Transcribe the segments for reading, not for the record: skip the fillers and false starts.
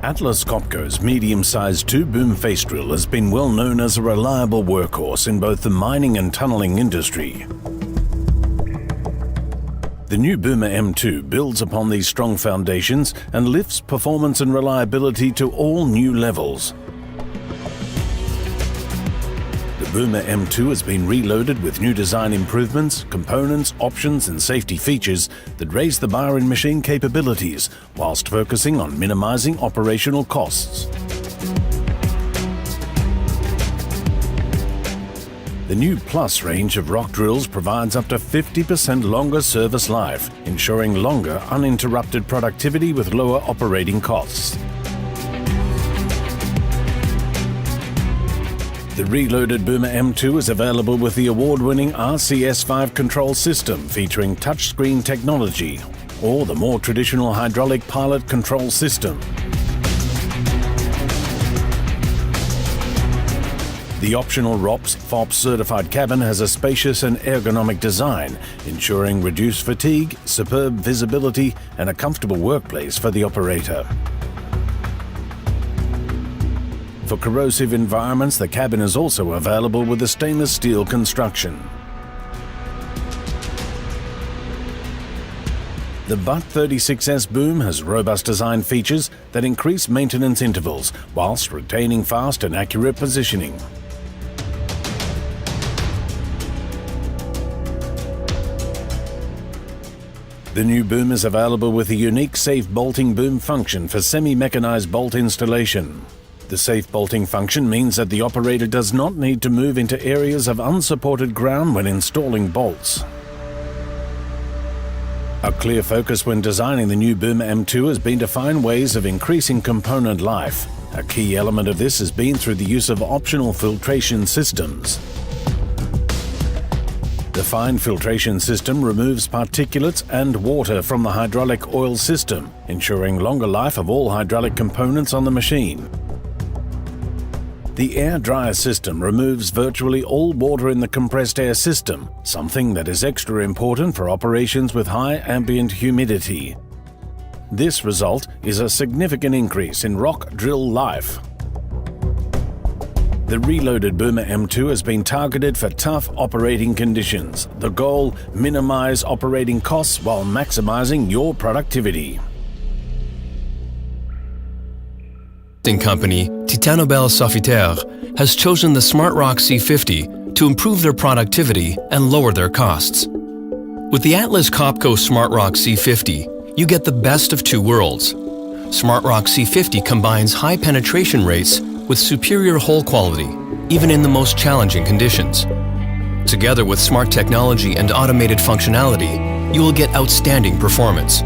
Atlas Copco's medium-sized two-boom face drill has been well known as a reliable workhorse in both the mining and tunneling industry. The new Boomer M2 builds upon these strong foundations and lifts performance and reliability to all new levels. The Boomer M2 has been reloaded with new design improvements, components, options and safety features that raise the bar in machine capabilities, whilst focusing on minimizing operational costs. The new Plus range of rock drills provides up to 50% longer service life, ensuring longer uninterrupted productivity with lower operating costs. The reloaded Boomer M2 is available with the award-winning RCS5 control system featuring touchscreen technology, or the more traditional hydraulic pilot control system. The optional ROPS FOPS certified cabin has a spacious and ergonomic design, ensuring reduced fatigue, superb visibility and a comfortable workplace for the operator. For corrosive environments, the cabin is also available with a stainless steel construction. The Butt 36S boom has robust design features that increase maintenance intervals whilst retaining fast and accurate positioning. The new boom is available with a unique safe bolting boom function for semi-mechanized bolt installation. The safe bolting function means that the operator does not need to move into areas of unsupported ground when installing bolts. A clear focus when designing the new Boomer M2 has been to find ways of increasing component life. A key element of this has been through the use of optional filtration systems. The fine filtration system removes particulates and water from the hydraulic oil system, ensuring longer life of all hydraulic components on the machine. The air dryer system removes virtually all water in the compressed air system, something that is extra important for operations with high ambient humidity. This result is a significant increase in rock drill life. The reloaded Boomer M2 has been targeted for tough operating conditions. The goal: minimize operating costs while maximizing your productivity. Company Titanobel Sofitel has chosen the SmartRock C50 to improve their productivity and lower their costs. With the Atlas Copco SmartRock C50, you get the best of two worlds. SmartRock C50 combines high penetration rates with superior hole quality, even in the most challenging conditions. Together with smart technology and automated functionality, you will get outstanding performance.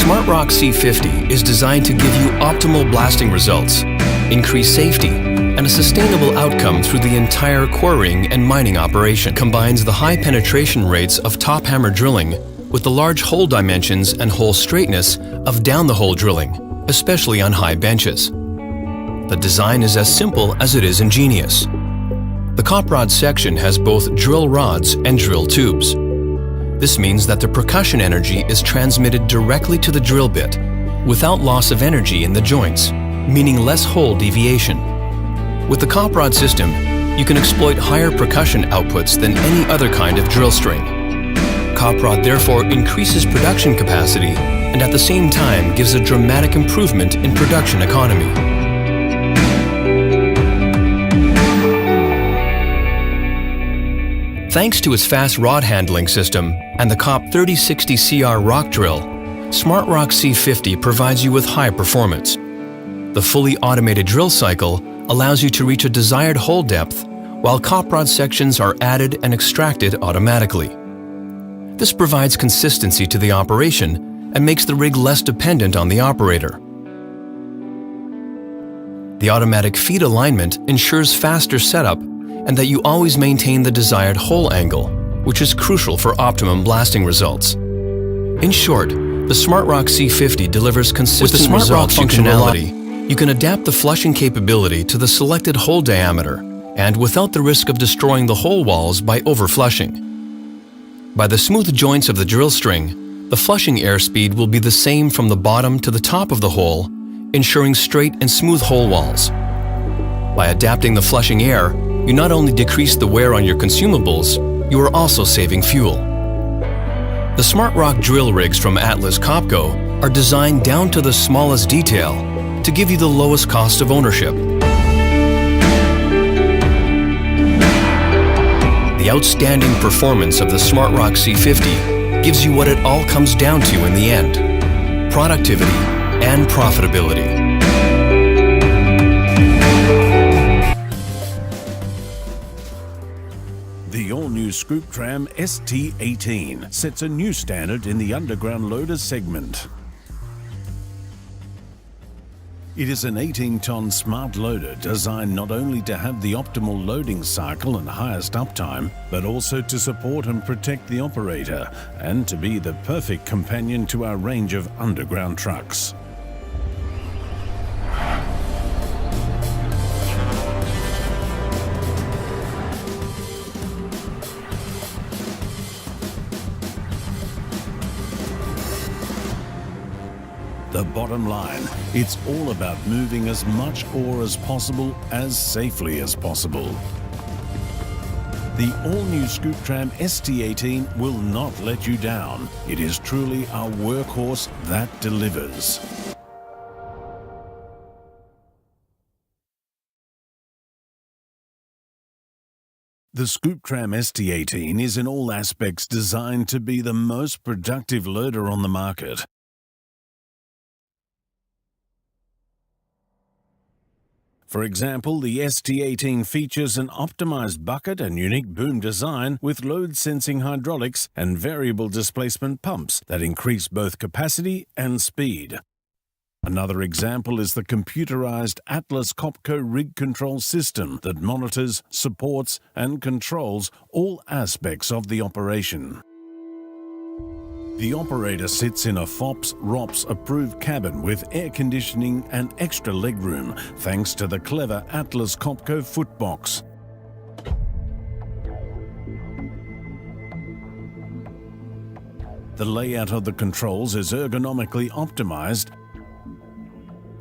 SmartRock C50 is designed to give you optimal blasting results, increased safety, and a sustainable outcome through the entire quarrying and mining operation. Combines the high penetration rates of top hammer drilling with the large hole dimensions and hole straightness of down-the-hole drilling, especially on high benches. The design is as simple as it is ingenious. The cop rod section has both drill rods and drill tubes. This means that the percussion energy is transmitted directly to the drill bit without loss of energy in the joints, meaning less hole deviation. With the cop rod system, you can exploit higher percussion outputs than any other kind of drill string. Cop rod therefore increases production capacity and at the same time gives a dramatic improvement in production economy. Thanks to its fast rod handling system and the COP 3060CR rock drill, SmartRock C50 provides you with high performance. The fully automated drill cycle allows you to reach a desired hole depth, while cop rod sections are added and extracted automatically. This provides consistency to the operation and makes the rig less dependent on the operator. The automatic feed alignment ensures faster setup and that you always maintain the desired hole angle, which is crucial for optimum blasting results. In short, the SmartRock C50 delivers consistent results functionality. You can adapt the flushing capability to the selected hole diameter and without the risk of destroying the hole walls by overflushing. By the smooth joints of the drill string, the flushing airspeed will be the same from the bottom to the top of the hole, ensuring straight and smooth hole walls. By adapting the flushing air, you not only decrease the wear on your consumables, you are also saving fuel. The Smart Rock drill rigs from Atlas Copco are designed down to the smallest detail to give you the lowest cost of ownership. The outstanding performance of the Smart Rock C50 gives you what it all comes down to in the end: productivity and profitability. The all-new Scoop Tram ST18 sets a new standard in the underground loader segment. It is an 18-ton smart loader designed not only to have the optimal loading cycle and highest uptime, but also to support and protect the operator and to be the perfect companion to our range of underground trucks. The bottom line, it's all about moving as much ore as possible, as safely as possible. The all-new Scoop Tram ST18 will not let you down. It is truly our workhorse that delivers. The Scoop Tram ST18 is in all aspects designed to be the most productive loader on the market. For example, the ST18 features an optimized bucket and unique boom design with load-sensing hydraulics and variable displacement pumps that increase both capacity and speed. Another example is the computerized Atlas Copco rig control system that monitors, supports, and controls all aspects of the operation. The operator sits in a FOPS/ROPS approved cabin with air conditioning and extra legroom thanks to the clever Atlas Copco footbox. The layout of the controls is ergonomically optimized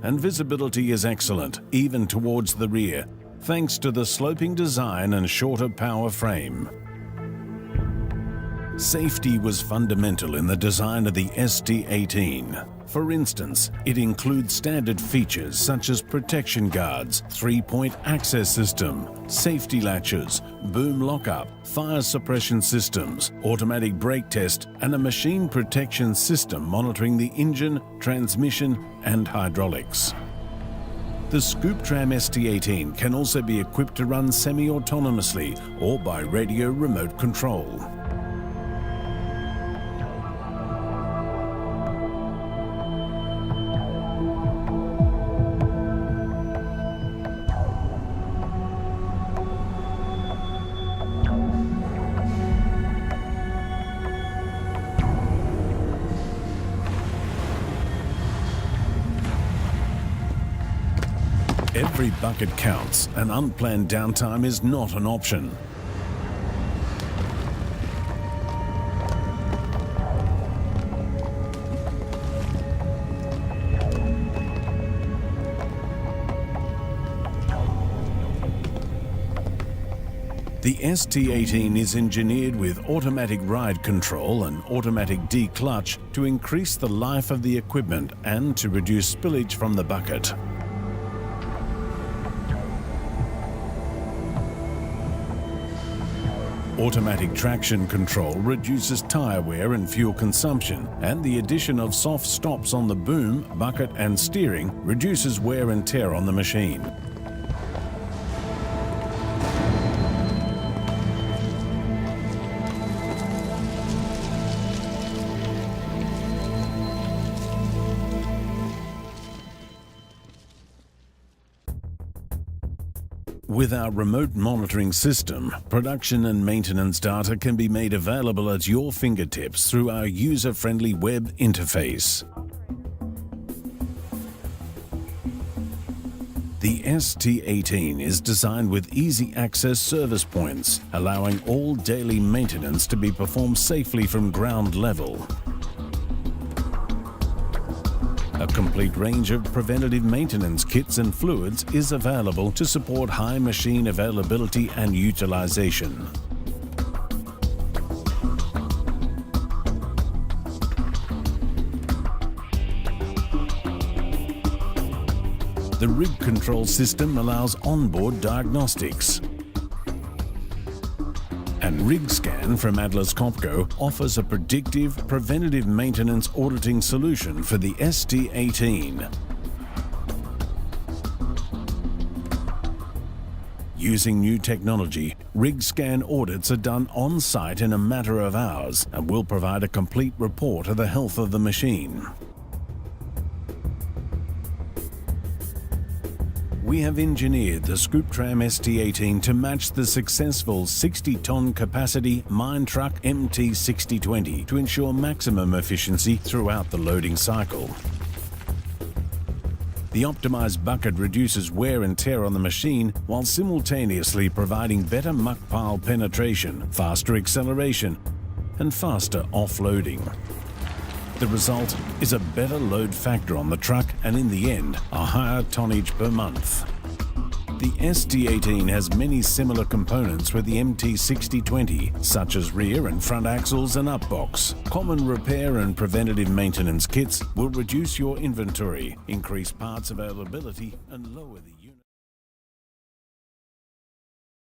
and visibility is excellent, even towards the rear, thanks to the sloping design and shorter power frame. Safety was fundamental in the design of the ST18. For instance, it includes standard features such as protection guards, 3-point access system, safety latches, boom lockup, fire suppression systems, automatic brake test, and a machine protection system monitoring the engine, transmission, and hydraulics. The Scoop Tram ST18 can also be equipped to run semi-autonomously or by radio remote control. Every bucket counts, and unplanned downtime is not an option. The ST18 is engineered with automatic ride control and automatic D-clutch to increase the life of the equipment and to reduce spillage from the bucket. Automatic traction control reduces tyre wear and fuel consumption, and the addition of soft stops on the boom, bucket and steering reduces wear and tear on the machine. With our remote monitoring system, production and maintenance data can be made available at your fingertips through our user-friendly web interface. The ST18 is designed with easy access service points, allowing all daily maintenance to be performed safely from ground level. A complete range of preventative maintenance kits and fluids is available to support high machine availability and utilization. The rig control system allows onboard diagnostics. And Rig Scan from Atlas Copco offers a predictive, preventative maintenance auditing solution for the ST18. Using new technology, Rig Scan audits are done on-site in a matter of hours and will provide a complete report of the health of the machine. We have engineered the Scoop Tram ST18 to match the successful 60-ton capacity mine truck MT6020 to ensure maximum efficiency throughout the loading cycle. The optimized bucket reduces wear and tear on the machine while simultaneously providing better muck pile penetration, faster acceleration, and faster offloading. The result is a better load factor on the truck and, in the end, a higher tonnage per month. The ST18 has many similar components with the MT6020, such as rear and front axles and upbox. Common repair and preventative maintenance kits will reduce your inventory, increase parts availability, and lower the